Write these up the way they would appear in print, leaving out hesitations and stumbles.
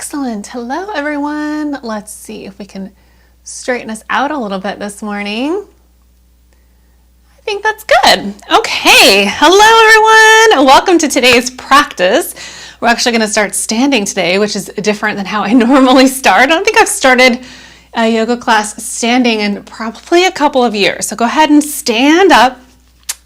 Excellent. Hello, everyone. Let's see if we can straighten us out a little bit this morning. I think that's good. Okay. Hello, everyone. Welcome to today's practice. We're actually going to start standing today, which is different than how I normally start. I don't think I've started a yoga class standing in probably a couple of years. So go ahead and stand up.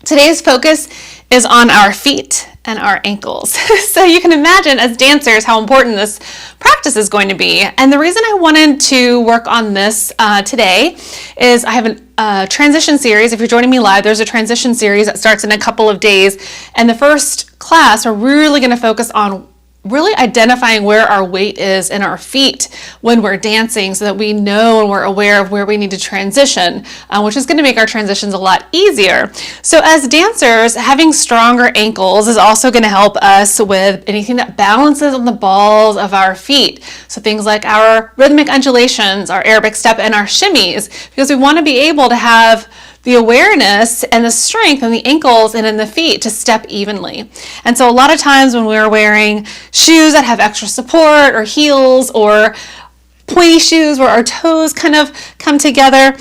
Today's focus is on our feet and our ankles. So you can imagine as dancers how important this practice is going to be. And the reason I wanted to work on this today is I have a transition series. If you're joining me live, there's a transition series that starts in a couple of days. And the first class, we're really going to focus on really identifying where our weight is in our feet when we're dancing so that we know and we're aware of where we need to transition, which is going to make our transitions a lot easier. So as dancers, having stronger ankles is also going to help us with anything that balances on the balls of our feet. So things like our rhythmic undulations, our Arabic step, and our shimmies, because we want to be able to have the awareness and the strength in the ankles and in the feet to step evenly. And so a lot of times when we're wearing shoes that have extra support or heels or pointy shoes where our toes kind of come together,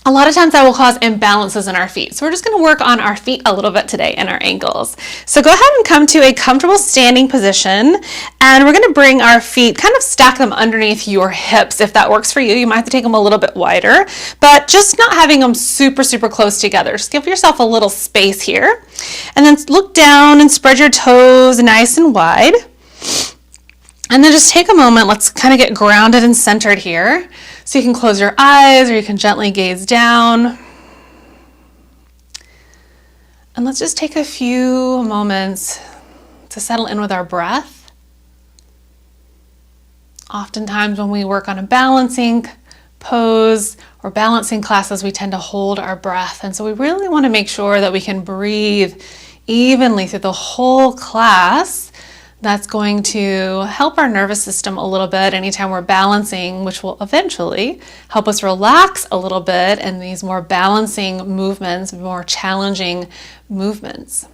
a lot of times that will cause imbalances in our feet. So we're just going to work on our feet a little bit today and our ankles. So go ahead and come to a comfortable standing position, and we're going to bring our feet, kind of stack them underneath your hips. If that works for you, you might have to take them a little bit wider, but just not having them super close together. Just give yourself a little space here. And then look down and spread your toes nice and wide. And then just take a moment, let's kind of get grounded and centered here. So you can close your eyes or you can gently gaze down. And let's just take a few moments to settle in with our breath. Oftentimes when we work on a balancing pose or balancing classes, we tend to hold our breath. And so we really want to make sure that we can breathe evenly through the whole class. That's going to help our nervous system a little bit anytime we're balancing, which will eventually help us relax a little bit in these more balancing movements, more challenging movements.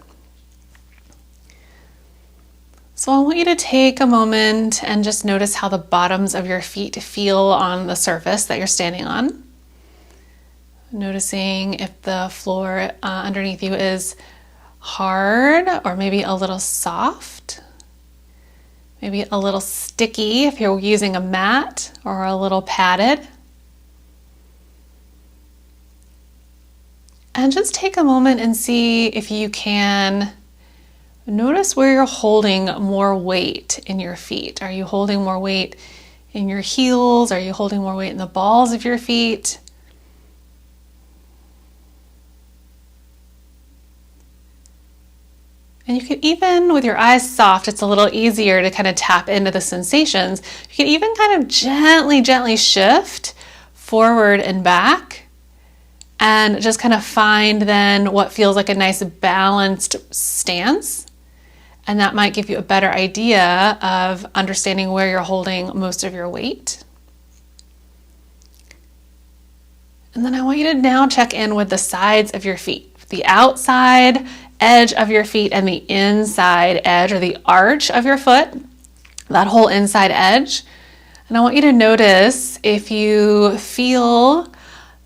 So I want you to take a moment and just notice how the bottoms of your feet feel on the surface that you're standing on. Noticing if the floor underneath you is hard or maybe a little soft. Maybe a little sticky if you're using a mat, or a little padded. And just take a moment and see if you can notice where you're holding more weight in your feet. Are you holding more weight in your heels? Are you holding more weight in the balls of your feet? And you can even, with your eyes soft, it's a little easier to kind of tap into the sensations. You can even kind of gently shift forward and back and just kind of find then what feels like a nice balanced stance. And that might give you a better idea of understanding where you're holding most of your weight. And then I want you to now check in with the sides of your feet, the outside edge of your feet and the inside edge or the arch of your foot, that whole inside edge. And I want you to notice if you feel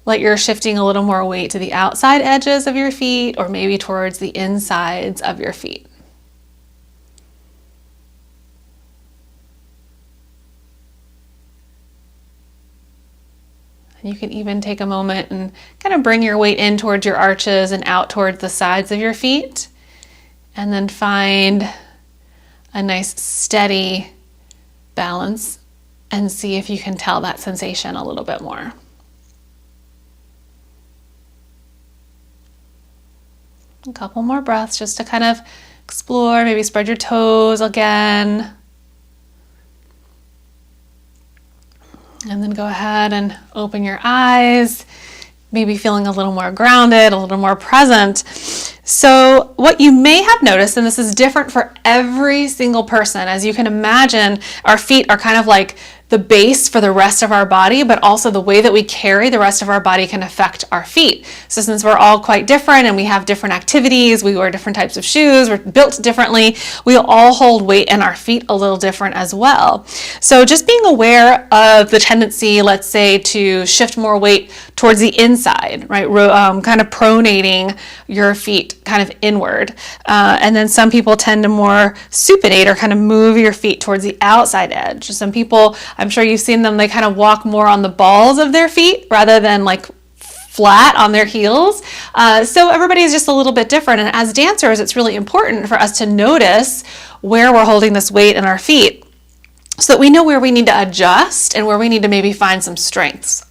like you're shifting a little more weight to the outside edges of your feet or maybe towards the insides of your feet. You can even take a moment and kind of bring your weight in towards your arches and out towards the sides of your feet. And then find a nice steady balance and see if you can tell that sensation a little bit more. A couple more breaths just to kind of explore, maybe spread your toes again. And then go ahead and open your eyes, maybe feeling a little more grounded, a little more present. So what you may have noticed, and this is different for every single person, as you can imagine, our feet are kind of like the base for the rest of our body, but also the way that we carry the rest of our body can affect our feet. So since we're all quite different and we have different activities, we wear different types of shoes, we're built differently, we all hold weight in our feet a little different as well. So just being aware of the tendency, let's say, to shift more weight towards the inside, right? Kind of pronating your feet kind of inward. And then some people tend to more supinate or kind of move your feet towards the outside edge. Some people, I'm sure you've seen them, they kind of walk more on the balls of their feet rather than like flat on their heels. So everybody is just a little bit different. And as dancers, it's really important for us to notice where we're holding this weight in our feet so that we know where we need to adjust and where we need to maybe find some strengths.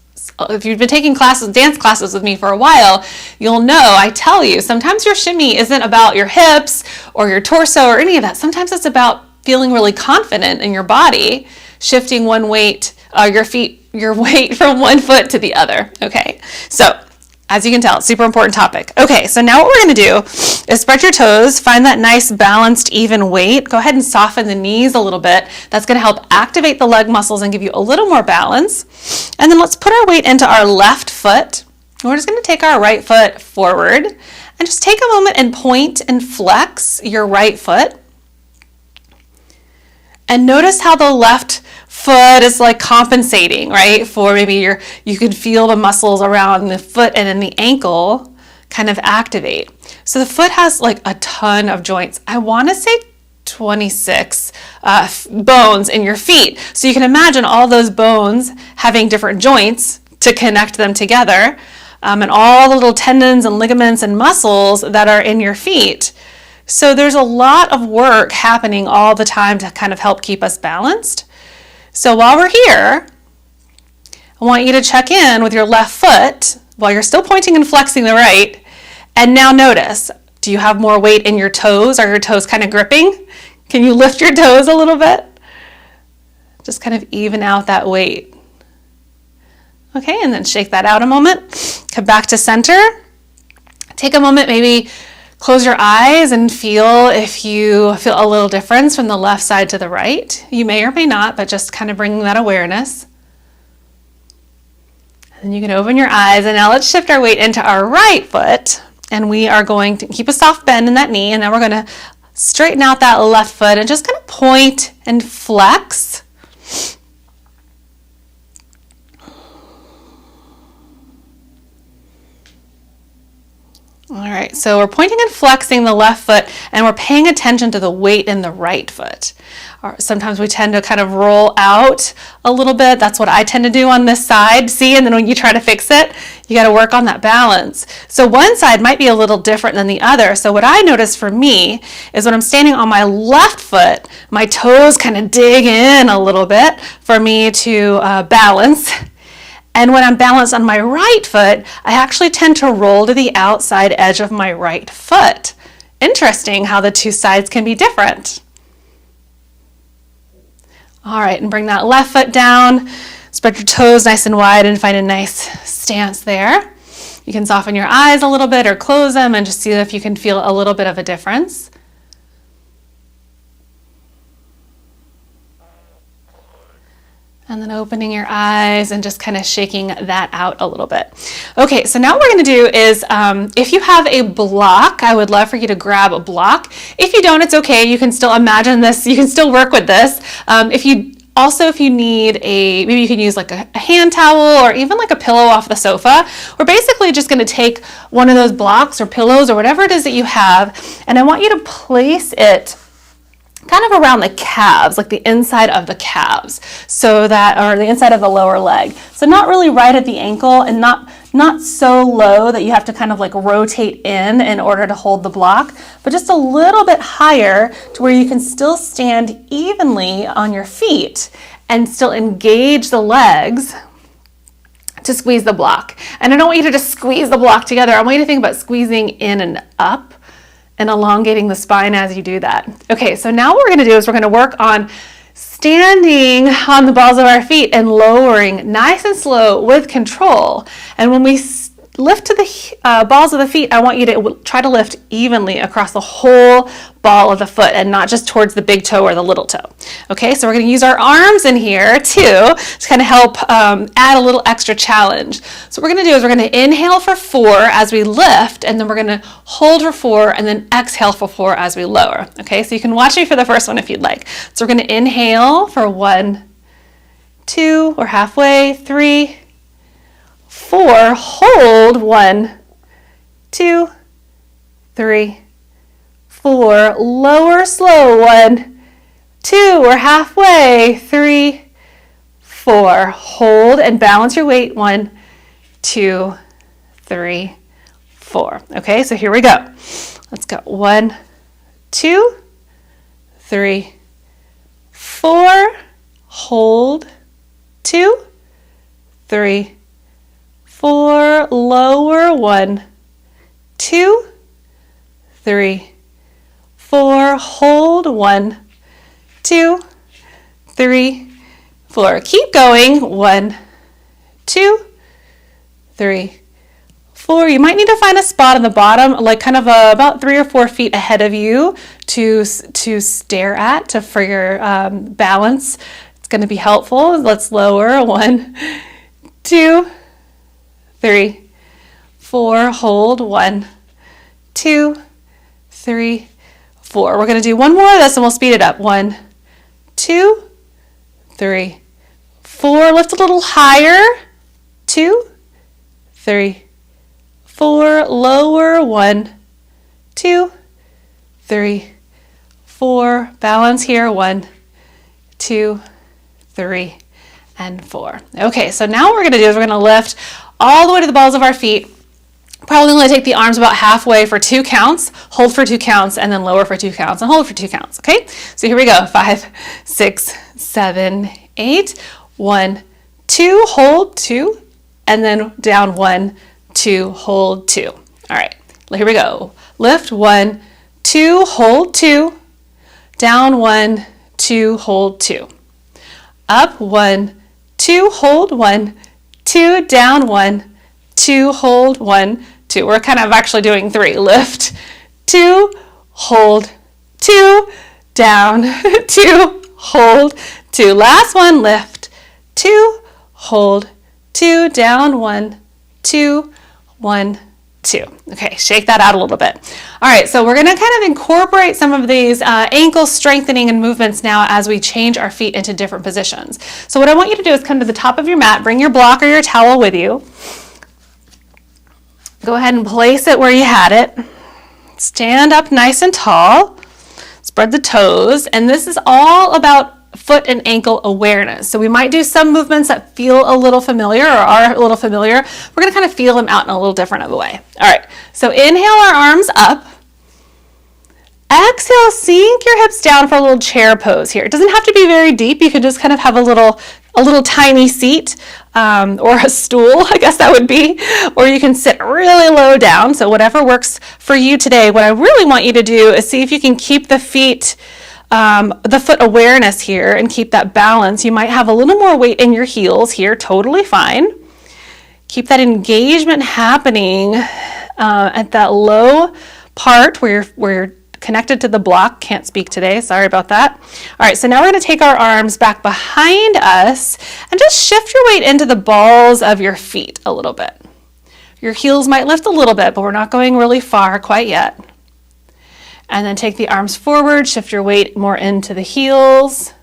If you've been taking dance classes with me for a while, you'll know I tell you sometimes your shimmy isn't about your hips or your torso or any of that. Sometimes it's about feeling really confident in your body, shifting your weight from one foot to the other. Okay, so as you can tell, it's a super important topic. Okay, so now what we're going to do is spread your toes, find that nice balanced even weight. Go ahead and soften the knees a little bit. That's going to help activate the leg muscles and give you a little more balance. And then let's put our weight into our left foot. We're just going to take our right foot forward and just take a moment and point and flex your right foot. And notice how the left foot is like compensating, right? For maybe you could feel the muscles around the foot and then the ankle kind of activate. So the foot has like a ton of joints. I want to say 26 bones in your feet. So you can imagine all those bones having different joints to connect them together, and all the little tendons and ligaments and muscles that are in your feet. So there's a lot of work happening all the time to kind of help keep us balanced. So while we're here, I want you to check in with your left foot while you're still pointing and flexing the right. And now notice, do you have more weight in your toes? Are your toes kind of gripping? Can you lift your toes a little bit? Just kind of even out that weight. Okay, and then shake that out a moment. Come back to center. Take a moment, maybe close your eyes and feel if you feel a little difference from the left side to the right. You may or may not, but just kind of bringing that awareness. And then you can open your eyes, and now let's shift our weight into our right foot. And we are going to keep a soft bend in that knee, and then we're going to straighten out that left foot and just kind of point and flex. All right, so we're pointing and flexing the left foot, and we're paying attention to the weight in the right foot. Sometimes we tend to kind of roll out a little bit. That's what I tend to do on this side. See, and then when you try to fix it, you got to work on that balance. So one side might be a little different than the other. So what I notice for me is when I'm standing on my left foot, my toes kind of dig in a little bit for me to balance. And when I'm balanced on my right foot, I actually tend to roll to the outside edge of my right foot. Interesting how the two sides can be different. All right, and bring that left foot down. Spread your toes nice and wide and find a nice stance there. You can soften your eyes a little bit or close them and just see if you can feel a little bit of a difference. And then opening your eyes and just kind of shaking that out a little bit. Okay, so now what we're going to do is, if you have a block, I would love for you to grab a block. If you don't, it's okay. You can still imagine this. You can still work with this. If you need maybe you can use like a hand towel or even like a pillow off the sofa. We're basically just going to take one of those blocks or pillows or whatever it is that you have, and I want you to place it kind of around the calves, like the inside of the calves, or the inside of the lower leg. So not really right at the ankle and not so low that you have to kind of like rotate in order to hold the block, but just a little bit higher to where you can still stand evenly on your feet and still engage the legs to squeeze the block. And I don't want you to just squeeze the block together. I want you to think about squeezing in and up and elongating the spine as you do that. Okay, so now what we're going to do is we're going to work on standing on the balls of our feet and lowering nice and slow with control. And when we lift to the balls of the feet, I want you to try to lift evenly across the whole ball of the foot and not just towards the big toe or the little toe. Okay, so we're going to use our arms in here too to kind of help add a little extra challenge. So what we're going to do is we're going to inhale for 4 as we lift, and then we're going to hold for 4 and then exhale for 4 as we lower. Okay, so you can watch me for the first one if you'd like. So we're going to inhale for 1, 2, we're halfway, 3, 4, hold, 1, 2, 3, 4, lower, slow, 1, 2, we're halfway, 3, 4, hold and balance your weight, 1, 2, 3, 4. Okay, so here we go. Let's go, 1, 2, 3, 4, hold, 2, 3, 4, lower, 1, 2, 3, 4, hold, 1, 2, 3, 4. Keep going, 1, 2, 3, 4. You might need to find a spot on the bottom, like kind of about 3 or 4 feet ahead of you to stare at for your balance. It's going to be helpful. Let's lower, 1, 2, 3, 4, hold, 1, 2, 3, 4. We're going to do one more of this and we'll speed it up. 1, 2, 3, 4. Lift a little higher. 2, 3, 4. Lower. 1, 2, 3, 4. Balance here. 1, 2, 3, and 4. Okay, so now what we're going to do is we're going to lift all the way to the balls of our feet. Probably only take the arms about halfway for 2 counts, hold for 2 counts, and then lower for 2 counts, and hold for 2 counts, okay? So here we go, 5, 6, 7, 8, 1, 2, hold, 2, and then down 1, 2, hold, 2. All right, here we go. Lift, 1, 2, hold, 2, down 1, 2, hold, 2. Up, 1, 2, hold, 1, 2, down 1, 2, hold, 1, 2. We're kind of actually doing 3. Lift, 2, hold, 2, down, 2, hold, 2. Last one, lift, 2, hold, 2, down, 1, 2, 1, 2. Okay, shake that out a little bit. All right, so we're going to kind of incorporate some of these ankle strengthening and movements now as we change our feet into different positions. So what I want you to do is come to the top of your mat, bring your block or your towel with you. Go ahead and place it where you had it. Stand up nice and tall. Spread the toes. And this is all about foot and ankle awareness. So we might do some movements that feel a little familiar or are a little familiar. We're going to kind of feel them out in a little different of a way. All right, so inhale our arms up. Exhale, sink your hips down for a little chair pose here. It doesn't have to be very deep. You can just kind of have a little tiny seat or a stool, I guess that would be, or you can sit really low down. So whatever works for you today. What I really want you to do is see if you can keep the feet the foot awareness here and keep that balance. You might have a little more weight in your heels here, totally fine. Keep that engagement happening at that low part where you're connected to the block. Can't speak today, sorry about that. All right, so now we're going to take our arms back behind us and just shift your weight into the balls of your feet a little bit. Your heels might lift a little bit, but we're not going really far quite yet. And then take the arms forward, shift your weight more into the heels.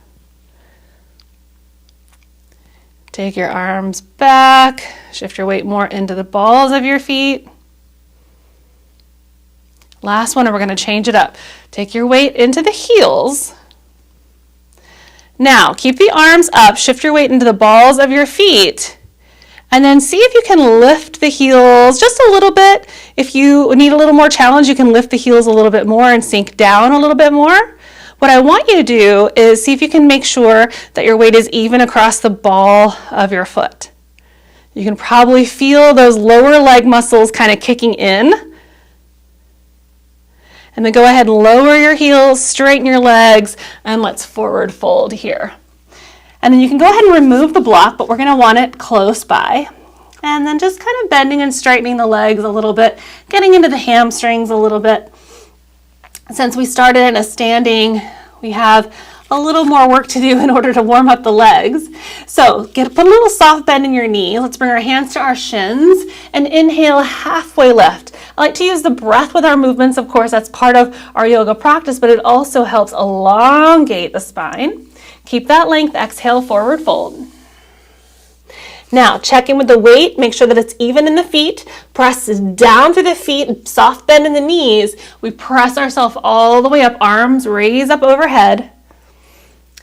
Take your arms back, shift your weight more into the balls of your feet. Last one, and we're going to change it up. Take your weight into the heels. Now, keep the arms up, shift your weight into the balls of your feet, and then see if you can lift the heels just a little bit. If you need a little more challenge, you can lift the heels a little bit more and sink down a little bit more. What I want you to do is see if you can make sure that your weight is even across the ball of your foot. You can probably feel those lower leg muscles kind of kicking in. And then go ahead and lower your heels, straighten your legs, and let's forward fold here. And then you can go ahead and remove the block, but we're going to want it close by. And then just kind of bending and straightening the legs a little bit, getting into the hamstrings a little bit. Since we started in a standing, we have a little more work to do in order to warm up the legs. So put a little soft bend in your knee. Let's bring our hands to our shins and inhale, halfway lift. I like to use the breath with our movements. Of course, that's part of our yoga practice, but it also helps elongate the spine. Keep that length. Exhale, forward fold. Now, check in with the weight. Make sure that it's even in the feet. Press down through the feet, soft bend in the knees. We press ourselves all the way up, arms raise up overhead,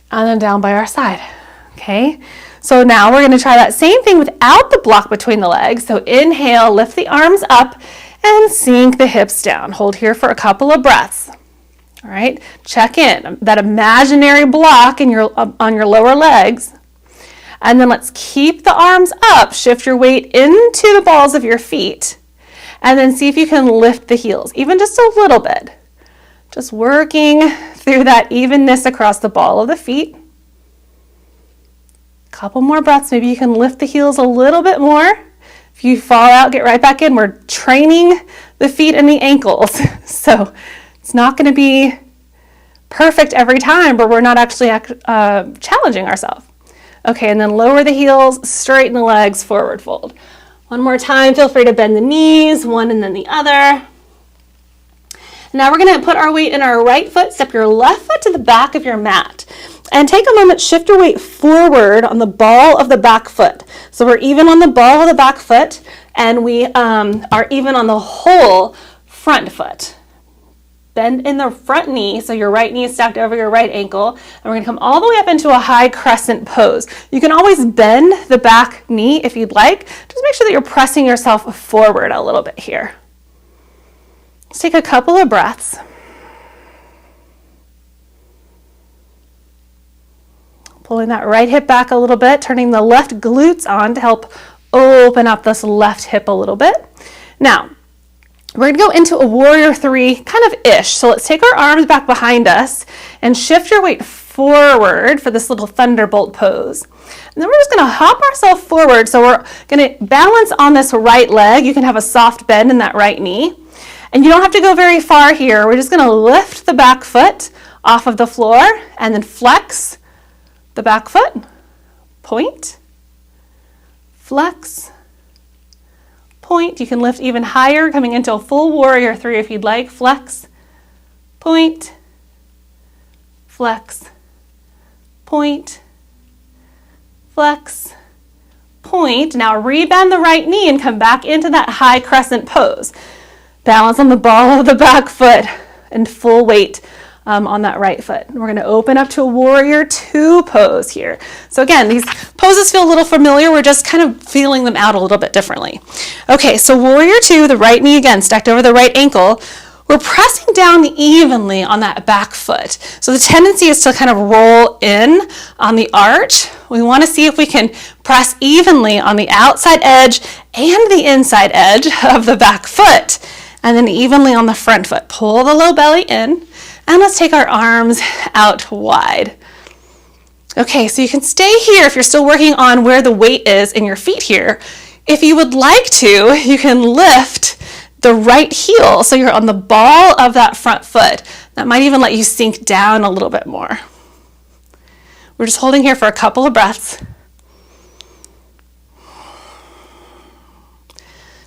and then down by our side. Okay, so now we're going to try that same thing without the block between the legs. So inhale, lift the arms up, and sink the hips down. Hold here for a couple of breaths. All right, check in. That imaginary block on your lower legs. And then let's keep the arms up. Shift your weight into the balls of your feet. And then see if you can lift the heels, even just a little bit. Just working through that evenness across the ball of the feet. Couple more breaths. Maybe you can lift the heels a little bit more. If you fall out, get right back in. We're training the feet and the ankles. So it's not going to be perfect every time, but we're not actually challenging ourselves. Okay, and then lower the heels, straighten the legs, forward fold. One more time, feel free to bend the knees, one and then the other. Now we're going to put our weight in our right foot, step your left foot to the back of your mat. And take a moment, shift your weight forward on the ball of the back foot. So we're even on the ball of the back foot, and we are even on the whole front foot. Bend in the front knee, so your right knee is stacked over your right ankle, and we're going to come all the way up into a high crescent pose. You can always bend the back knee if you'd like. Just make sure that you're pressing yourself forward a little bit here. Let's take a couple of breaths. Pulling that right hip back a little bit, turning the left glutes on to help open up this left hip a little bit. Now, we're going to go into a warrior three, kind of ish. So let's take our arms back behind us and shift your weight forward for this little thunderbolt pose. And then we're just going to hop ourselves forward. So we're going to balance on this right leg. You can have a soft bend in that right knee. And you don't have to go very far here. We're just going to lift the back foot off of the floor and then flex the back foot. Point, flex, point. You can lift even higher, coming into a full warrior three if you'd like. Flex, point, flex, point, flex, point. Now rebend the right knee and come back into that high crescent pose. Balance on the ball of the back foot and full weight on that right foot. We're going to open up to a warrior two pose here. So again, these poses feel a little familiar. We're just kind of feeling them out a little bit differently. Okay, so warrior two, the right knee again stacked over the right ankle. We're pressing down evenly on that back foot. So the tendency is to kind of roll in on the arch. We want to see if we can press evenly on the outside edge and the inside edge of the back foot. And then evenly on the front foot. Pull the low belly in. And let's take our arms out wide. Okay, so you can stay here if you're still working on where the weight is in your feet here. If you would like to, you can lift the right heel so you're on the ball of that front foot. That might even let you sink down a little bit more. We're just holding here for a couple of breaths.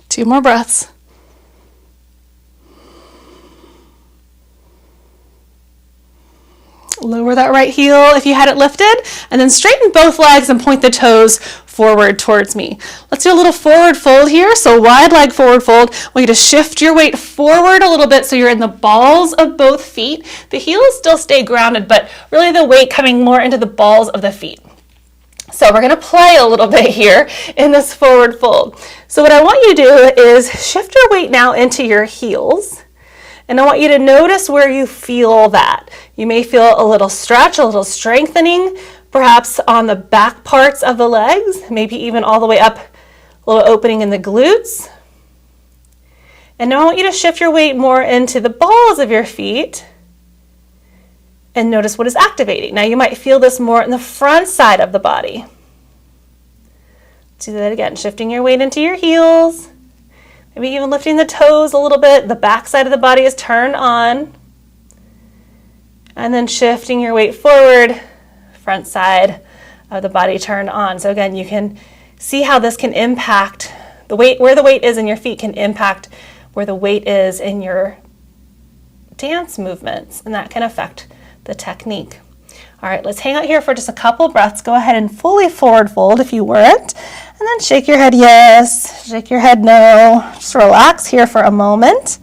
2 more breaths. Lower that right heel if you had it lifted, and then straighten both legs and point the toes forward towards me. Let's do a little forward fold here. So wide leg forward fold. I want you to shift your weight forward a little bit so you're in the balls of both feet. The heels still stay grounded, but really the weight coming more into the balls of the feet. So we're going to play a little bit here in this forward fold. So what I want you to do is shift your weight now into your heels. And I want you to notice where you feel that. You may feel a little stretch, a little strengthening, perhaps on the back parts of the legs, maybe even all the way up, a little opening in the glutes. And now I want you to shift your weight more into the balls of your feet and notice what is activating. Now you might feel this more in the front side of the body. Do that again, shifting your weight into your heels. Maybe even lifting the toes a little bit. The back side of the body is turned on. And then shifting your weight forward, front side of the body turned on. So again, you can see how this can impact the weight, where the weight is in your feet can impact where the weight is in your dance movements, and that can affect the technique. All right, let's hang out here for just a couple breaths. Go ahead and fully forward fold if you weren't, and then shake your head yes, shake your head no. Just relax here for a moment.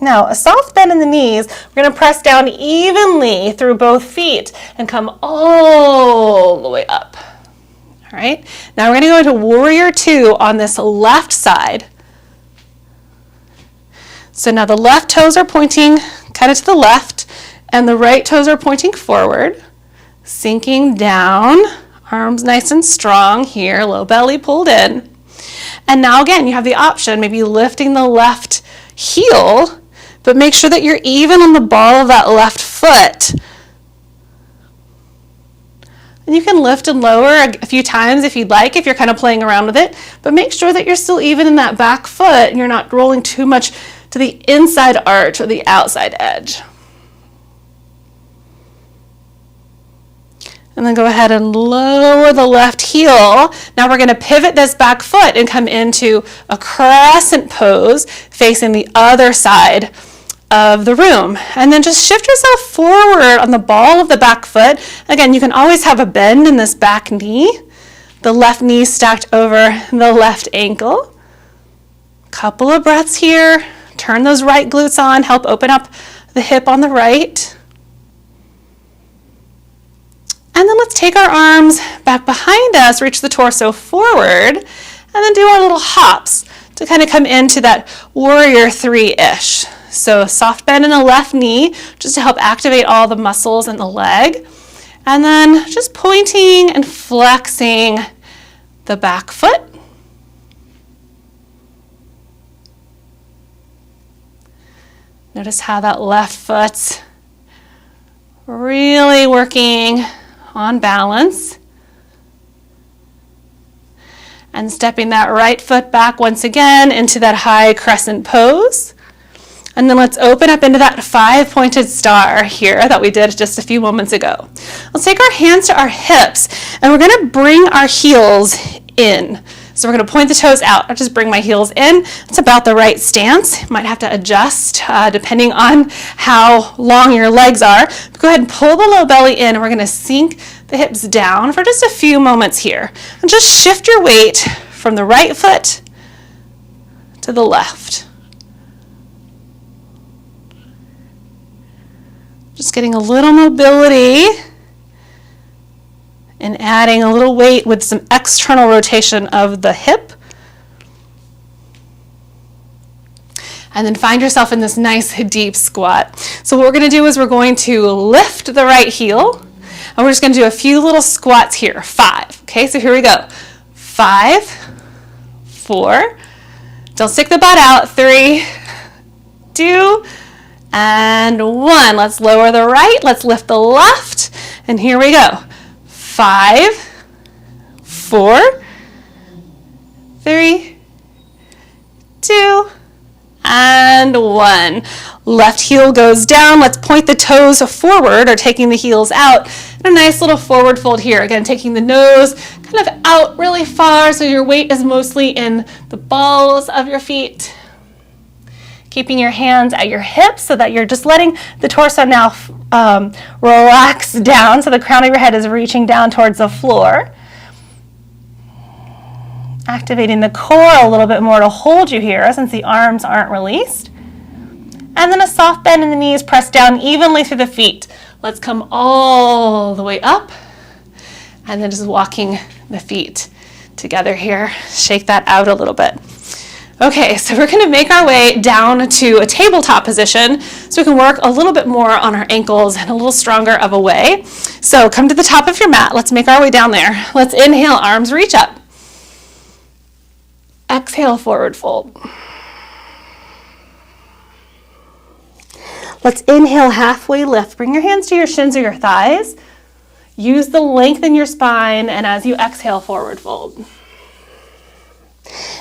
Now, a soft bend in the knees. We're going to press down evenly through both feet and come all the way up. All right, now we're going to go into Warrior Two on this left side. So now the left toes are pointing kind of to the left, and the right toes are pointing forward. Sinking down, arms nice and strong here, low belly pulled in. And now again, you have the option, maybe lifting the left heel, but make sure that you're even on the ball of that left foot. And you can lift and lower a few times if you'd like, if you're kind of playing around with it, but make sure that you're still even in that back foot and you're not rolling too much to the inside arch or the outside edge. And then go ahead and lower the left heel. Now we're going to pivot this back foot and come into a crescent pose facing the other side of the room. And then just shift yourself forward on the ball of the back foot. Again, you can always have a bend in this back knee. The left knee stacked over the left ankle. Couple of breaths here. Turn those right glutes on. Help open up the hip on the right. And then let's take our arms back behind us, reach the torso forward, and then do our little hops to kind of come into that Warrior Three-ish. So soft bend in the left knee, just to help activate all the muscles in the leg. And then just pointing and flexing the back foot. Notice how that left foot's really working on balance. And stepping that right foot back once again into that high crescent pose. And then let's open up into that 5-pointed star here that we did just a few moments ago. Let's take our hands to our hips and we're going to bring our heels in. So we're going to point the toes out. I'll just bring my heels in. It's about the right stance. Might have to adjust depending on how long your legs are. But go ahead and pull the low belly in and we're going to sink the hips down for just a few moments here. And just shift your weight from the right foot to the left. Just getting a little mobility and adding a little weight with some external rotation of the hip. And then find yourself in this nice deep squat. So what we're going to do is we're going to lift the right heel and we're just going to do a few little squats here. 5. Okay, so here we go. 5, 4. Don't stick the butt out. 3, 2, and 1. Let's lower the right. Let's lift the left. And here we go. 5, 4, 3, 2, and 1. Left heel goes down. Let's point the toes forward or taking the heels out. And a nice little forward fold here. Again, taking the nose kind of out really far so your weight is mostly in the balls of your feet. Keeping your hands at your hips so that you're just letting the torso now relax down so the crown of your head is reaching down towards the floor. Activating the core a little bit more to hold you here since the arms aren't released. And then a soft bend in the knees, press down evenly through the feet. Let's come all the way up and then just walking the feet together here. Shake that out a little bit. Okay, so we're going to make our way down to a tabletop position so we can work a little bit more on our ankles and a little stronger of a way. So come to the top of your mat. Let's make our way down there. Let's inhale, arms reach up. Exhale, forward fold. Let's inhale, halfway lift. Bring your hands to your shins or your thighs. Use the length in your spine, and as you exhale, forward fold.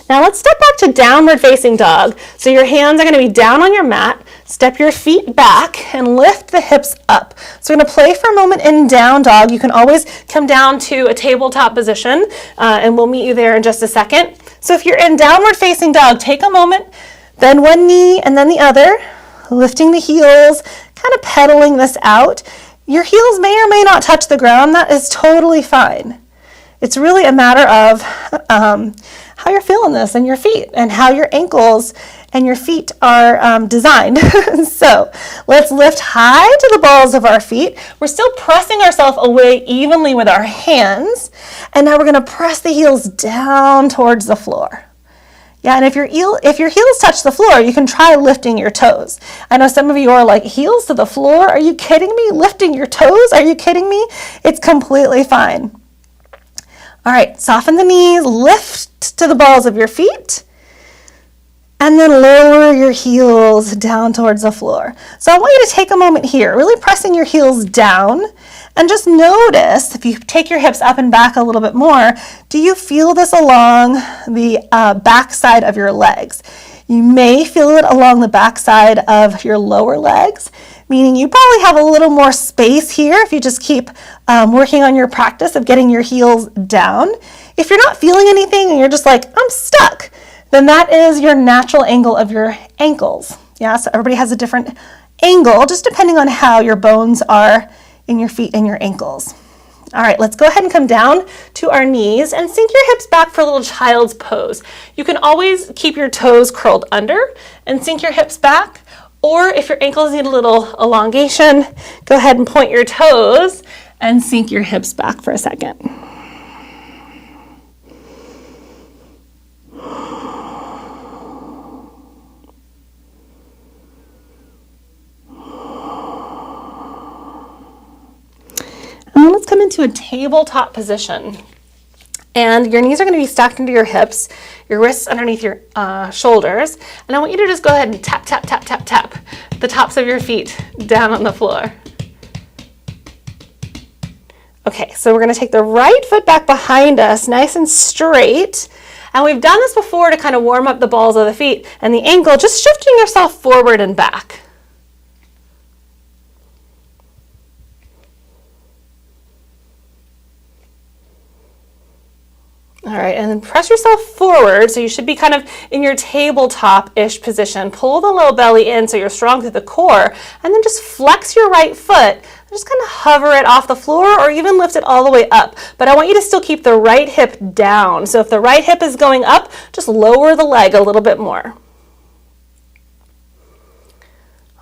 Now let's step back to downward facing dog. So your hands are going to be down on your mat. Step your feet back and lift the hips up. So we're going to play for a moment in down dog. You can always come down to a tabletop position, and we'll meet you there in just a second. So if you're in downward facing dog, take a moment, bend one knee and then the other, lifting the heels, kind of pedaling this out. Your heels may or may not touch the ground. That is totally fine. It's really a matter of how you're feeling this in your feet and how your ankles and your feet are designed. So let's lift high to the balls of our feet. We're still pressing ourselves away evenly with our hands. And now we're going to press the heels down towards the floor. Yeah, and if your heels touch the floor, you can try lifting your toes. I know some of you are like, heels to the floor? Are you kidding me? Lifting your toes? Are you kidding me? It's completely fine. All right, soften the knees, lift to the balls of your feet, and then lower your heels down towards the floor. So I want you to take a moment here, really pressing your heels down, and just notice, if you take your hips up and back a little bit more, do you feel this along the back side of your legs? You may feel it along the back side of your lower legs, meaning you probably have a little more space here if you just keep working on your practice of getting your heels down. If you're not feeling anything and you're just like, I'm stuck, then that is your natural angle of your ankles. Yeah, so everybody has a different angle, just depending on how your bones are in your feet and your ankles. All right, let's go ahead and come down to our knees and sink your hips back for a little child's pose. You can always keep your toes curled under and sink your hips back. Or if your ankles need a little elongation, go ahead and point your toes and sink your hips back for a second. And then let's come into a tabletop position. And your knees are going to be stacked into your hips, your wrists underneath your shoulders. And I want you to just go ahead and tap, tap, tap, tap, tap the tops of your feet down on the floor. Okay, so we're going to take the right foot back behind us, nice and straight. And we've done this before to kind of warm up the balls of the feet and the ankle, just shifting yourself forward and back. All right, and then press yourself forward, so you should be kind of in your tabletop-ish position. Pull the low belly in so you're strong through the core, and then just flex your right foot. Just kind of hover it off the floor or even lift it all the way up. But I want you to still keep the right hip down. So if the right hip is going up, just lower the leg a little bit more.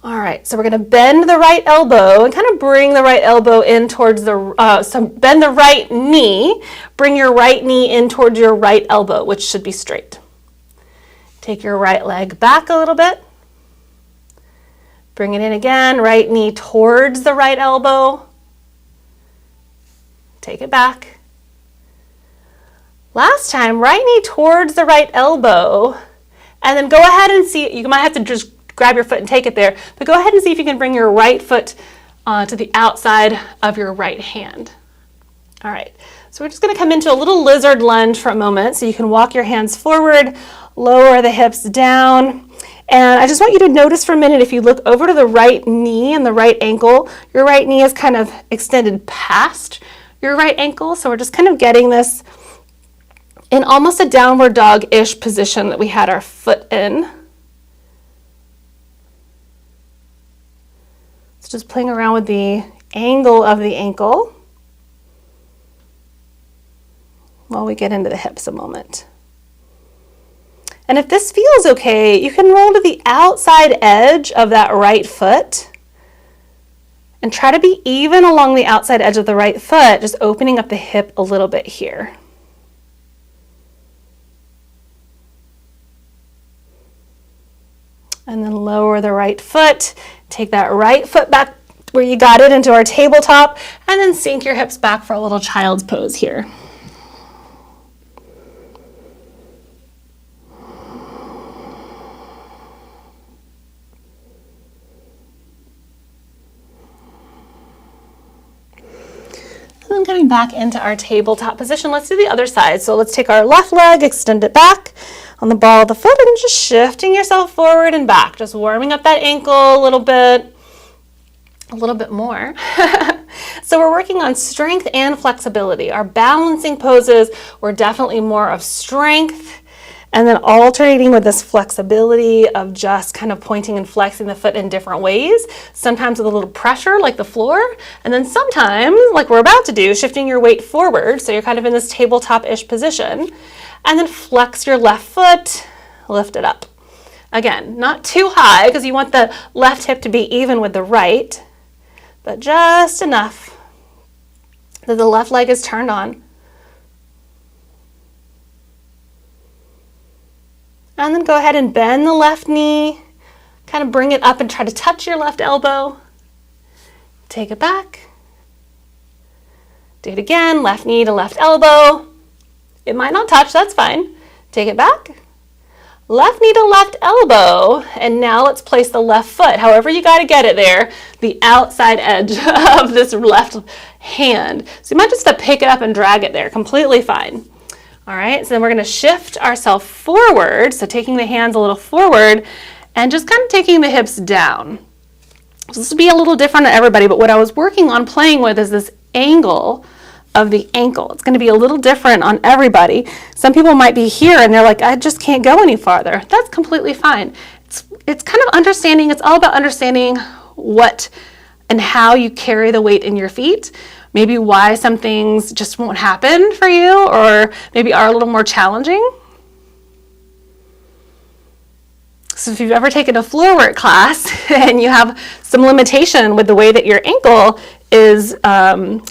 All right, so we're going to bend the right elbow and kind of bring the right elbow in towards the, so bend the right knee, bring your right knee in towards your right elbow, which should be straight. Take your right leg back a little bit. Bring it in again, right knee towards the right elbow. Take it back. Last time, right knee towards the right elbow, and then go ahead and see, you might have to just grab your foot and take it there, but go ahead and see if you can bring your right foot to the outside of your right hand. All right, so we're just gonna come into a little lizard lunge for a moment, so you can walk your hands forward, lower the hips down, and I just want you to notice for a minute, if you look over to the right knee and the right ankle, your right knee is kind of extended past your right ankle, so we're just kind of getting this in almost a downward dog-ish position that we had our foot in. Just playing around with the angle of the ankle while we get into the hips a moment. And if this feels okay, you can roll to the outside edge of that right foot and try to be even along the outside edge of the right foot, just opening up the hip a little bit here. And then lower the right foot. Take that right foot back where you got it into our tabletop, and then sink your hips back for a little child's pose here. then coming back into our tabletop position, let's do the other side. So let's take our left leg, extend it back on the ball of the foot, and just shifting yourself forward and back, just warming up that ankle a little bit more. So we're working on strength and flexibility. Our balancing poses were definitely more of strength, and then alternating with this flexibility of just kind of pointing and flexing the foot in different ways, sometimes with a little pressure like the floor, and then sometimes, like we're about to do, shifting your weight forward, so you're kind of in this tabletop-ish position, and then flex your left foot, lift it up. Again, not too high because you want the left hip to be even with the right, but just enough that the left leg is turned on. And then go ahead and bend the left knee, kind of bring it up and try to touch your left elbow. Take it back. Do it again, left knee to left elbow. It might not touch, that's fine. Take it back. Left knee to left elbow, and now let's place the left foot, however you got to get it there, the outside edge of this left hand. So you might just have to pick it up and drag it there, completely fine. All right, so then we're going to shift ourselves forward, so taking the hands a little forward and just kind of taking the hips down. So this will be a little different on everybody, but what I was working on playing with is this angle of the ankle. It's going to be a little different on everybody. Some people might be here and they're like, I just can't go any farther. That's completely fine. It's kind of understanding, it's all about understanding what and how you carry the weight in your feet. Maybe why some things just won't happen for you, or maybe are a little more challenging. So if you've ever taken a floor work class and you have some limitation with the way that your ankle is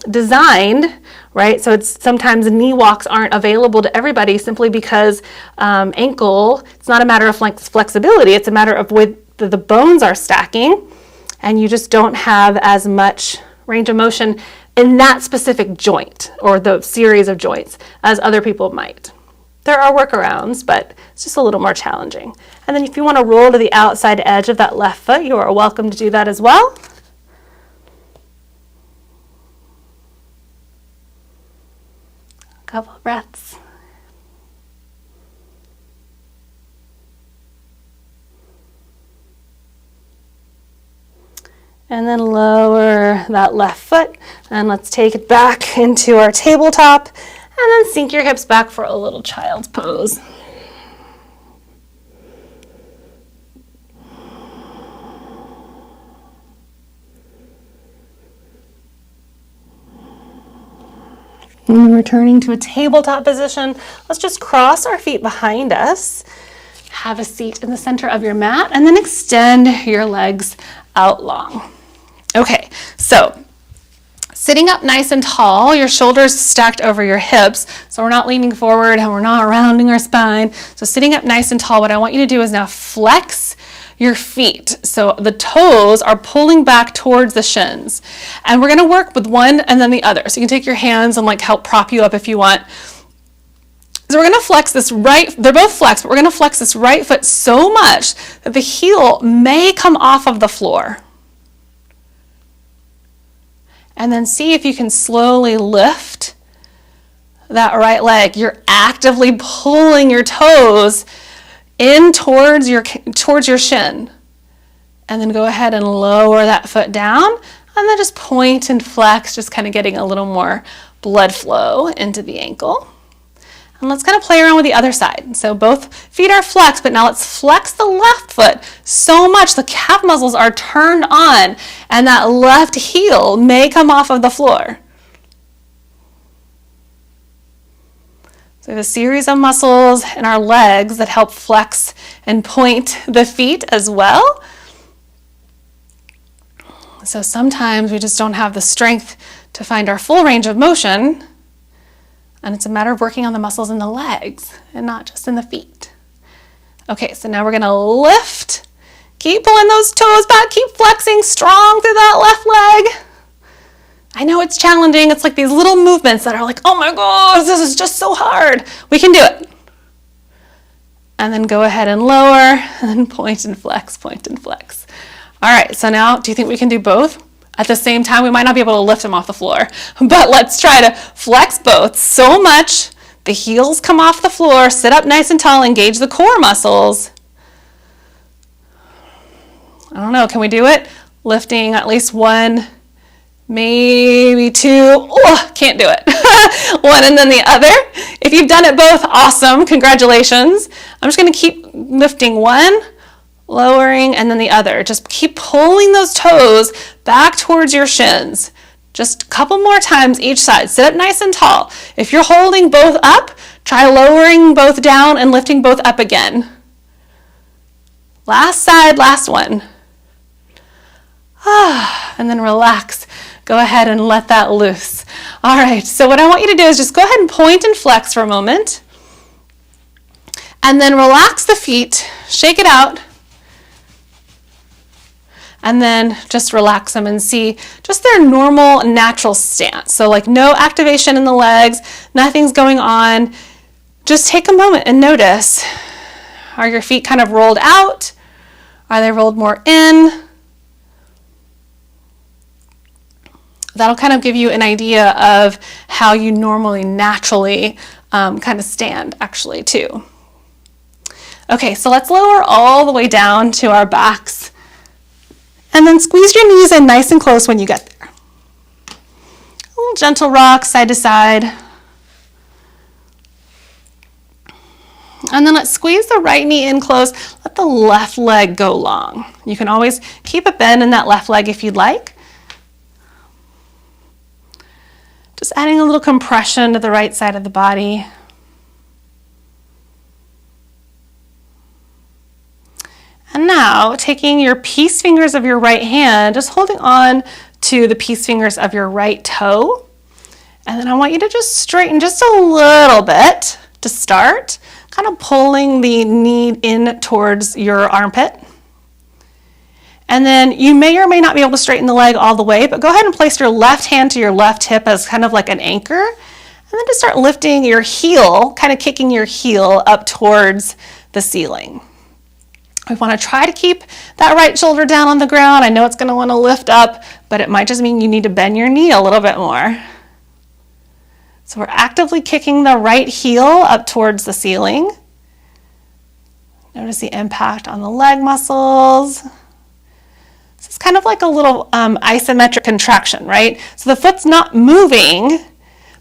designed, right? So it's sometimes knee walks aren't available to everybody simply because ankle, it's not a matter of flexibility, it's a matter of where the bones are stacking, and you just don't have as much range of motion in that specific joint or the series of joints as other people might. There are workarounds, but it's just a little more challenging. And then if you want to roll to the outside edge of that left foot, you are welcome to do that as well. A couple of breaths. And then lower that left foot, and let's take it back into our tabletop, and then sink your hips back for a little child's pose. And returning to a tabletop position, let's just cross our feet behind us, have a seat in the center of your mat, and then extend your legs out long. Okay, so sitting up nice and tall, your shoulders stacked over your hips, so we're not leaning forward and we're not rounding our spine. So sitting up nice and tall, what I want you to do is now flex your feet. So the toes are pulling back towards the shins. And we're gonna work with one and then the other. So you can take your hands and like help prop you up if you want. So we're gonna flex this right, they're both flexed, but we're gonna flex this right foot so much that the heel may come off of the floor. And then see if you can slowly lift that right leg. You're actively pulling your toes in towards your shin. And then go ahead and lower that foot down, and then just point and flex, just kind of getting a little more blood flow into the ankle. And let's kind of play around with the other side. So both feet are flexed, but now let's flex the left foot so much the calf muscles are turned on and that left heel may come off of the floor. So we have a series of muscles in our legs that help flex and point the feet as well. So sometimes we just don't have the strength to find our full range of motion. And it's a matter of working on the muscles in the legs and not just in the feet. Okay, so now we're gonna lift. Keep pulling those toes back, keep flexing strong through that left leg. I know it's challenging. It's like these little movements that are like, oh my gosh, this is just so hard. We can do it. And then go ahead and lower, and then point and flex, point and flex. All right, so now do you think we can do both? At the same time, we might not be able to lift them off the floor, but let's try to flex both so much the heels come off the floor, sit up nice and tall, engage the core muscles. I don't know, can we do it? Lifting at least one, maybe two. Oh, can't do it. One and then the other. If you've done it both, awesome, congratulations. I'm just gonna keep lifting one, lowering, and then the other. Just keep pulling those toes back towards your shins. Just a couple more times each side. Sit up nice and tall. If you're holding both up, try lowering both down and lifting both up again. Last side, last one. And then relax. Go ahead and let that loose. All right, so what I want you to do is just go ahead and point and flex for a moment. And then relax the feet, shake it out. And then just relax them and see just their normal, natural stance. So like no activation in the legs, nothing's going on. Just take a moment and notice. Are your feet kind of rolled out? Are they rolled more in? That'll kind of give you an idea of how you normally, naturally kind of stand actually too. Okay, so let's lower all the way down to our backs. And then squeeze your knees in nice and close when you get there. A little gentle rock side to side. And then let's squeeze the right knee in close. Let the left leg go long. You can always keep a bend in that left leg if you'd like. Just adding a little compression to the right side of the body. And now, taking your peace fingers of your right hand, just holding on to the peace fingers of your right toe. And then I want you to just straighten just a little bit to start, kind of pulling the knee in towards your armpit. And then you may or may not be able to straighten the leg all the way, but go ahead and place your left hand to your left hip as kind of like an anchor. And then just start lifting your heel, kind of kicking your heel up towards the ceiling. We want to try to keep that right shoulder down on the ground. I know it's going to want to lift up, but it might just mean you need to bend your knee a little bit more. So we're actively kicking the right heel up towards the ceiling. Notice the impact on the leg muscles. This is kind of like a little isometric contraction, right? So the foot's not moving,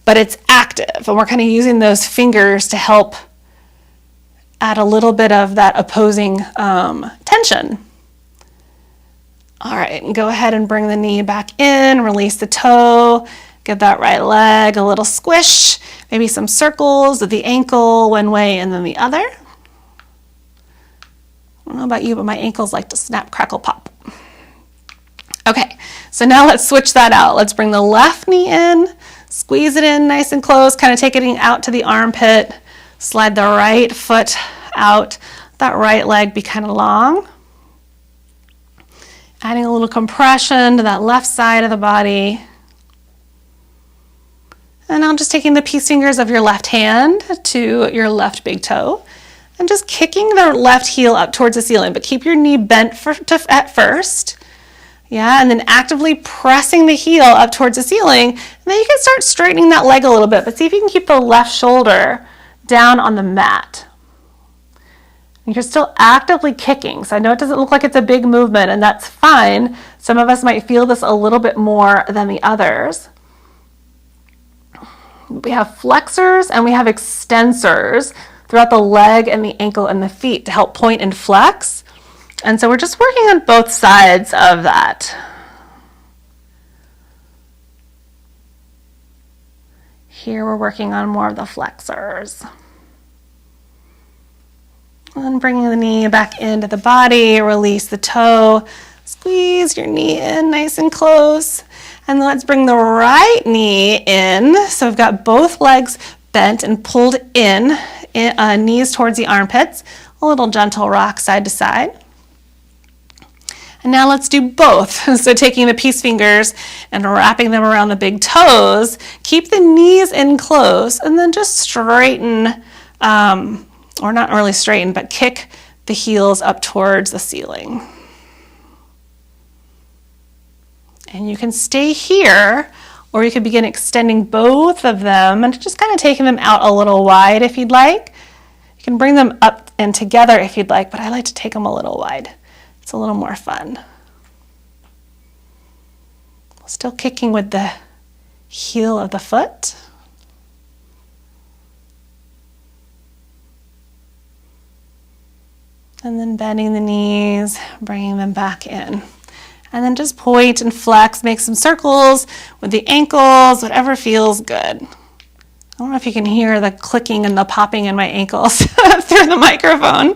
but it's active. And we're kind of using those fingers to help add a little bit of that opposing tension. All right, and go ahead and bring the knee back in, release the toe, give that right leg a little squish, maybe some circles of the ankle one way and then the other. I don't know about you, but my ankles like to snap, crackle, pop. Okay, so now let's switch that out. Let's bring the left knee in, squeeze it in nice and close, kind of take it out to the armpit. Slide the right foot out, that right leg be kind of long. Adding a little compression to that left side of the body. And now just taking the peace fingers of your left hand to your left big toe and just kicking the left heel up towards the ceiling, but keep your knee bent at first. Yeah, and then actively pressing the heel up towards the ceiling. And then you can start straightening that leg a little bit, but see if you can keep the left shoulder down on the mat. And you're still actively kicking, so I know it doesn't look like it's a big movement, and that's fine. Some of us might feel this a little bit more than the others. We have flexors and we have extensors throughout the leg and the ankle and the feet to help point and flex. And so we're just working on both sides of that. Here we're working on more of the flexors. And bringing the knee back into the body, release the toe, squeeze your knee in nice and close. And let's bring the right knee in. So we've got both legs bent and pulled in, knees towards the armpits. A little gentle rock side to side. And now let's do both. So taking the peace fingers and wrapping them around the big toes, keep the knees in close, and then just straighten, or not really straighten, but kick the heels up towards the ceiling. And you can stay here, or you could begin extending both of them and just kind of taking them out a little wide if you'd like. You can bring them up and together if you'd like, but I like to take them a little wide. It's a little more fun. Still kicking with the heel of the foot. And then bending the knees, bringing them back in. And then just point and flex, make some circles with the ankles, whatever feels good. I don't know if you can hear the clicking and the popping in my ankles through the microphone.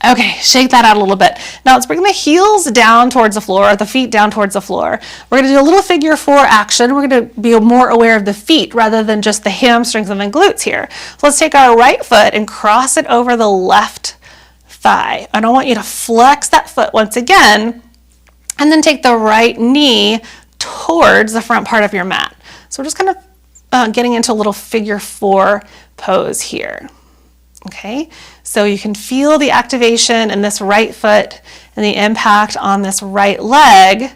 Okay, shake that out a little bit. Now let's bring the heels down towards the floor, the feet down towards the floor. We're going to do a little figure 4 action. We're going to be more aware of the feet rather than just the hamstrings and the glutes here. So let's take our right foot and cross it over the left thigh. I don't want you to flex that foot once again, and then take the right knee towards the front part of your mat. So we're just kind of getting into a little figure 4 pose here. Okay, so you can feel the activation in this right foot and the impact on this right leg.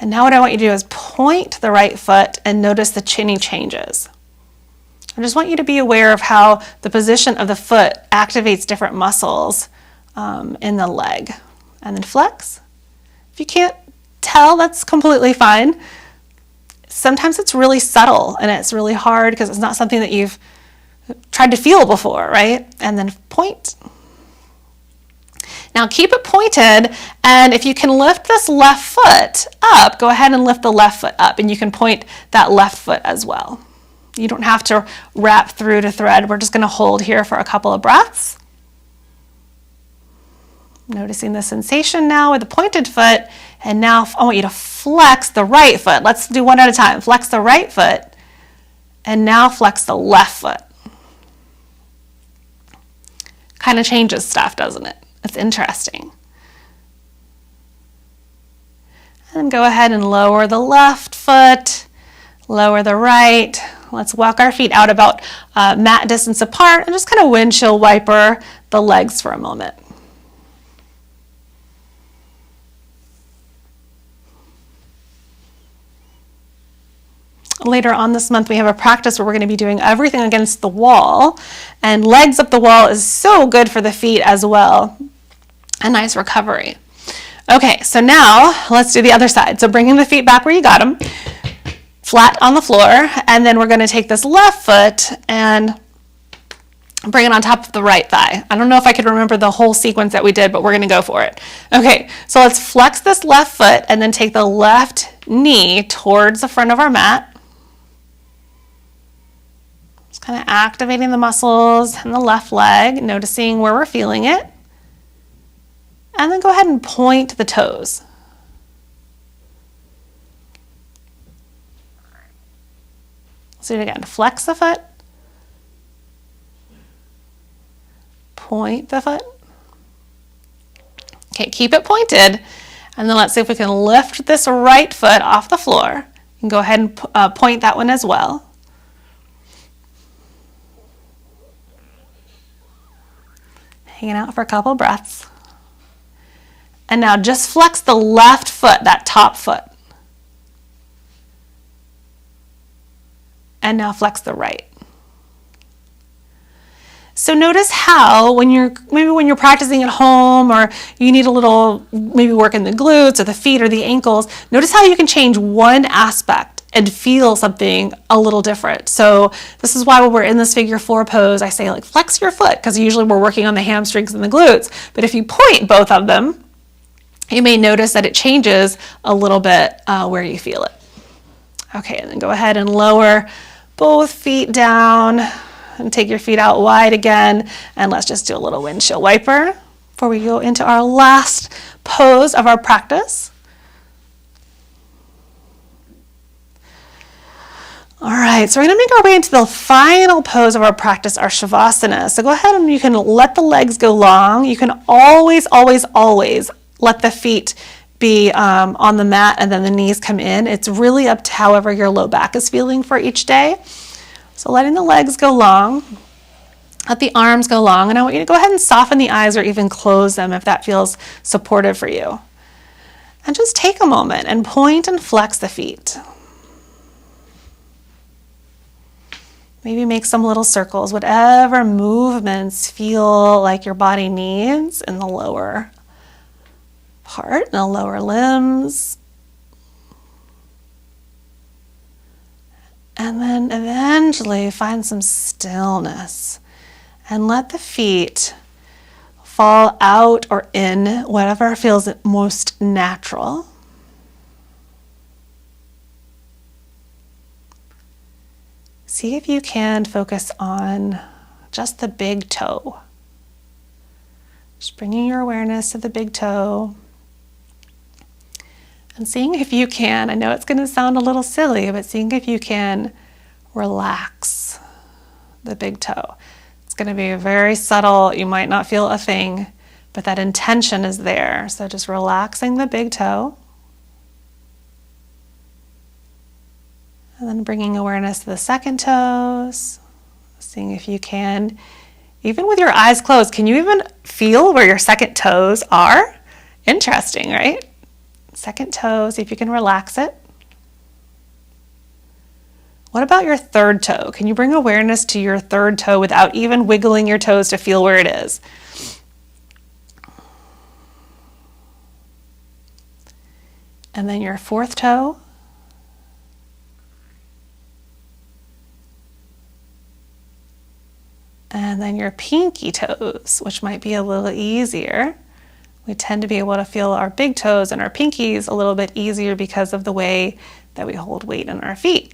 And now what I want you to do is point the right foot and notice the chinny changes. I just want you to be aware of how the position of the foot activates different muscles in the leg. And then flex. If you can't tell, that's completely fine. Sometimes it's really subtle and it's really hard because it's not something that you've tried to feel before, right? And then point. Now keep it pointed, and if you can lift this left foot up, go ahead and lift the left foot up, and you can point that left foot as well. You don't have to wrap through to thread. We're just going to hold here for a couple of breaths. Noticing the sensation now with the pointed foot, and now I want you to flex the right foot. Let's do one at a time. Flex the right foot, and now flex the left foot. Kind of changes stuff, doesn't it? It's interesting. And then go ahead and lower the left foot, lower the right. Let's walk our feet out about mat distance apart and just kind of windshield wiper the legs for a moment. Later on this month, we have a practice where we're going to be doing everything against the wall, and legs up the wall is so good for the feet as well. A nice recovery. Okay, so now let's do the other side. So bringing the feet back where you got them, flat on the floor, and then we're going to take this left foot and bring it on top of the right thigh. I don't know if I could remember the whole sequence that we did, but we're going to go for it. Okay, so let's flex this left foot and then take the left knee towards the front of our mat. Just kind of activating the muscles in the left leg, noticing where we're feeling it. And then go ahead and point the toes. Let's do it again. Flex the foot. Point the foot. Okay, keep it pointed. And then let's see if we can lift this right foot off the floor. You can go ahead and point that one as well. Hanging out for a couple breaths. And now just flex the left foot, that top foot. And now flex the right. So notice how when you're practicing at home, or you need a little maybe work in the glutes or the feet or the ankles, notice how you can change one aspect and feel something a little different. So this is why when we're in this figure 4 pose, I say like flex your foot, because usually we're working on the hamstrings and the glutes. But if you point both of them, you may notice that it changes a little bit where you feel it. Okay, and then go ahead and lower both feet down and take your feet out wide again. And let's just do a little windshield wiper before we go into our last pose of our practice. All right, so we're going to make our way into the final pose of our practice, our Shavasana. So go ahead and you can let the legs go long. You can always, always, always let the feet be on the mat and then the knees come in. It's really up to however your low back is feeling for each day. So letting the legs go long, let the arms go long, and I want you to go ahead and soften the eyes or even close them if that feels supportive for you. And just take a moment and point and flex the feet. Maybe make some little circles, whatever movements feel like your body needs in the lower part, in the lower limbs. And then eventually find some stillness and let the feet fall out or in, whatever feels most natural. See if you can focus on just the big toe. Just bringing your awareness to the big toe and seeing if you can, I know it's going to sound a little silly, but seeing if you can relax the big toe. It's going to be very subtle. You might not feel a thing, but that intention is there. So just relaxing the big toe. And then bringing awareness to the second toes. Seeing if you can, even with your eyes closed, can you even feel where your second toes are? Interesting, right? Second toe, see if you can relax it. What about your third toe? Can you bring awareness to your third toe without even wiggling your toes to feel where it is? And then your fourth toe. And then your pinky toes, which might be a little easier. We tend to be able to feel our big toes and our pinkies a little bit easier because of the way that we hold weight in our feet.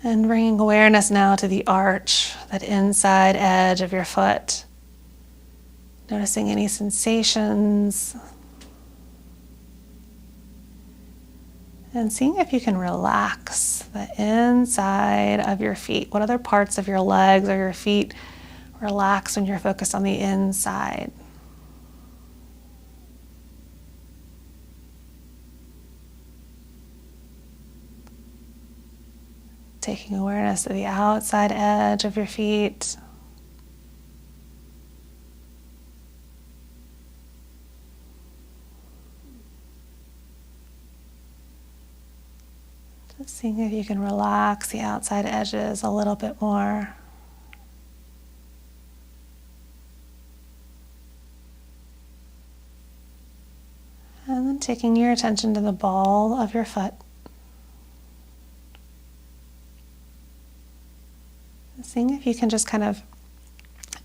And bringing awareness now to the arch, that inside edge of your foot. Noticing any sensations. And seeing if you can relax the inside of your feet. What other parts of your legs or your feet relax when you're focused on the inside? Taking awareness of the outside edge of your feet. Just seeing if you can relax the outside edges a little bit more. And then taking your attention to the ball of your foot. Seeing if you can just kind of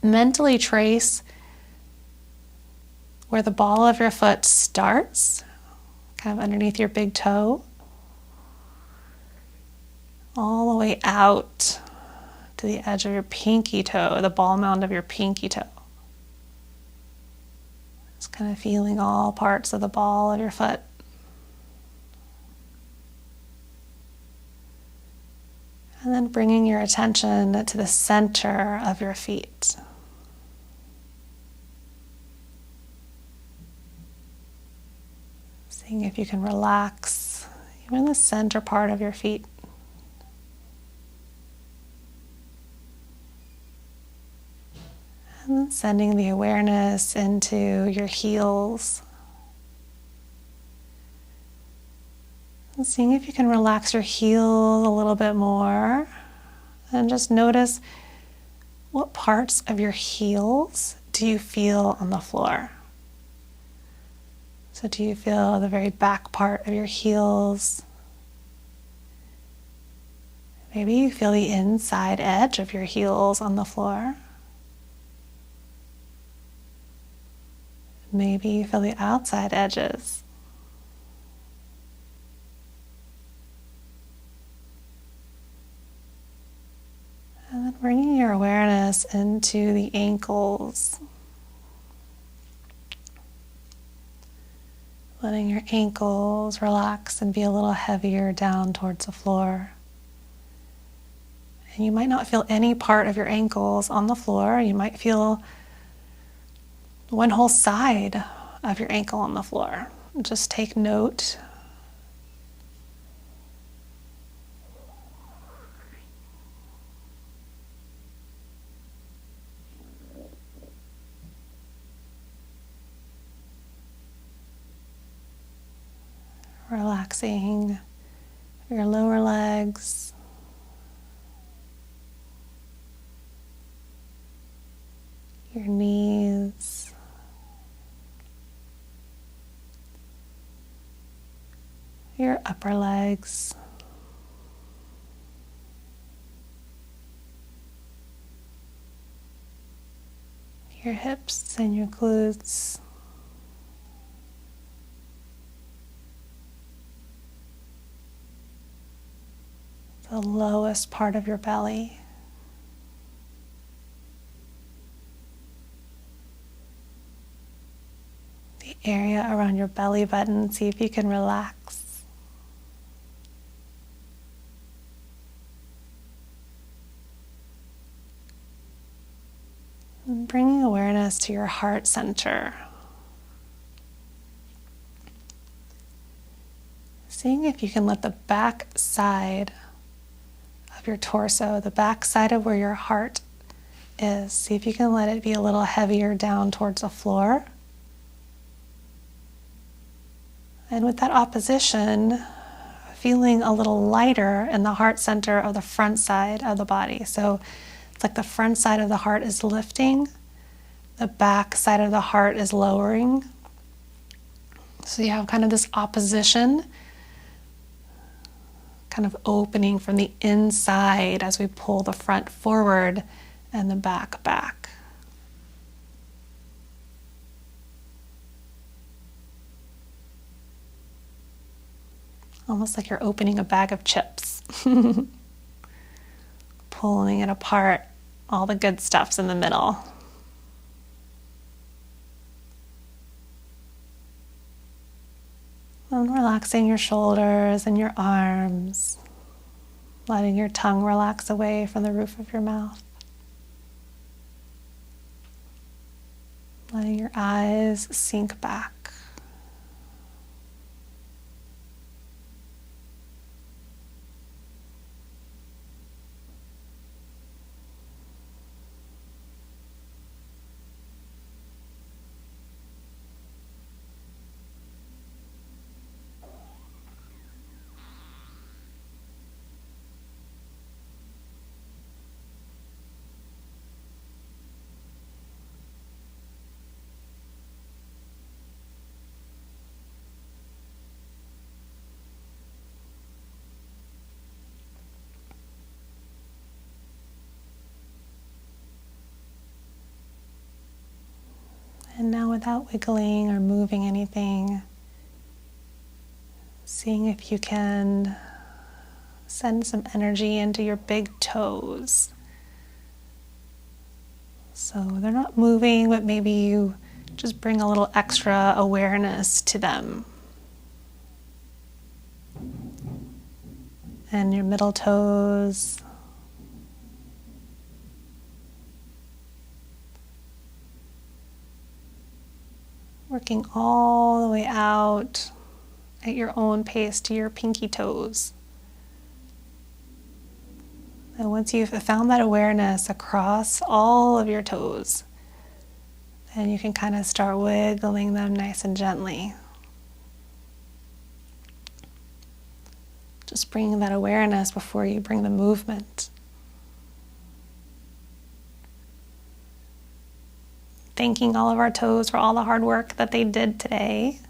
mentally trace where the ball of your foot starts, kind of underneath your big toe, all the way out to the edge of your pinky toe, the ball mound of your pinky toe. Just kind of feeling all parts of the ball of your foot. And then bringing your attention to the center of your feet. Seeing if you can relax even the center part of your feet. And then sending the awareness into your heels. And seeing if you can relax your heels a little bit more. And just notice what parts of your heels do you feel on the floor. So do you feel the very back part of your heels? Maybe you feel the inside edge of your heels on the floor. Maybe you feel the outside edges. And then bringing your awareness into the ankles. Letting your ankles relax and be a little heavier down towards the floor. And you might not feel any part of your ankles on the floor. You might feel one whole side of your ankle on the floor. Just take note. Relaxing your lower legs, your knees, your upper legs, your hips and your glutes, the lowest part of your belly, the area around your belly button. See if you can relax. And bringing awareness to your heart center. Seeing if you can let the back side of your torso, the back side of where your heart is, see if you can let it be a little heavier down towards the floor. And with that opposition, feeling a little lighter in the heart center of the front side of the body. So it's like the front side of the heart is lifting, the back side of the heart is lowering. So you have kind of this opposition, kind of opening from the inside as we pull the front forward and the back back. Almost like you're opening a bag of chips. Pulling it apart, all the good stuff's in the middle. And relaxing your shoulders and your arms, letting your tongue relax away from the roof of your mouth. Letting your eyes sink back. And now, without wiggling or moving anything, seeing if you can send some energy into your big toes. So they're not moving, but maybe you just bring a little extra awareness to them. And your middle toes. Working all the way out at your own pace to your pinky toes. And once you've found that awareness across all of your toes, then you can kind of start wiggling them nice and gently. Just bringing that awareness before you bring the movement. Thanking all of our toes for all the hard work that they did today.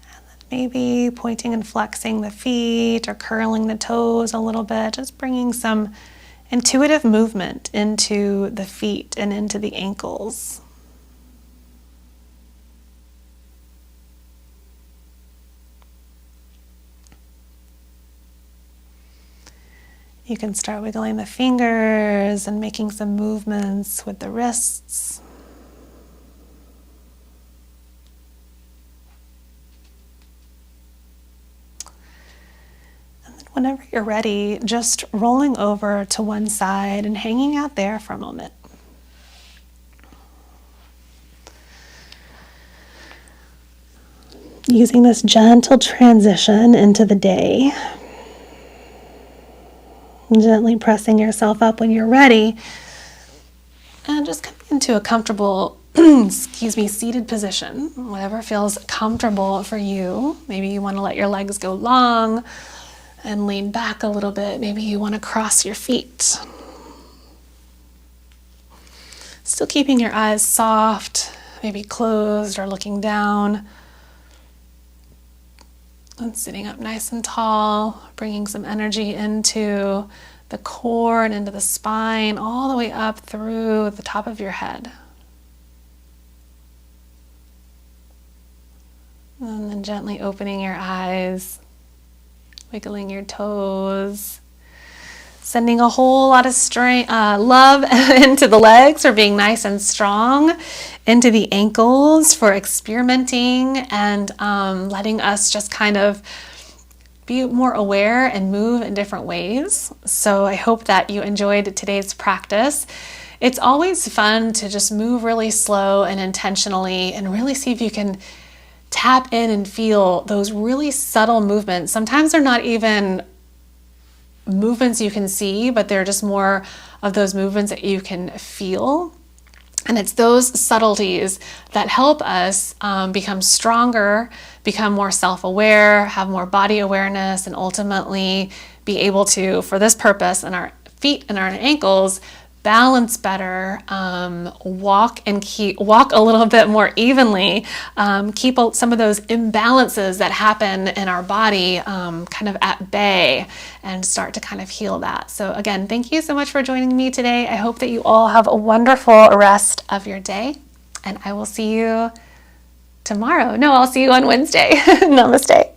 And then maybe pointing and flexing the feet or curling the toes a little bit, just bringing some intuitive movement into the feet and into the ankles. You can start wiggling the fingers and making some movements with the wrists. And then whenever you're ready, just rolling over to one side and hanging out there for a moment. Using this gentle transition into the day. Gently pressing yourself up when you're ready. And just coming into a comfortable, seated position, whatever feels comfortable for you. Maybe you want to let your legs go long and lean back a little bit. Maybe you want to cross your feet. Still keeping your eyes soft, maybe closed or looking down. And sitting up nice and tall, bringing some energy into the core and into the spine, all the way up through the top of your head. And then gently opening your eyes, wiggling your toes, sending a whole lot of strength, love into the legs for being nice and strong, into the ankles for experimenting and letting us just kind of be more aware and move in different ways. So I hope that you enjoyed today's practice. It's always fun to just move really slow and intentionally and really see if you can tap in and feel those really subtle movements. Sometimes they're not even movements you can see, but they're just more of those movements that you can feel. And it's those subtleties that help us become stronger, become more self-aware, have more body awareness, and ultimately be able to, for this purpose, in our feet and our ankles, balance better, walk a little bit more evenly, keep some of those imbalances that happen in our body kind of at bay, and start to kind of heal that. So again, thank you so much for joining me today. I hope that you all have a wonderful rest of your day, and I will see you tomorrow. No, I'll see you on Wednesday. Namaste.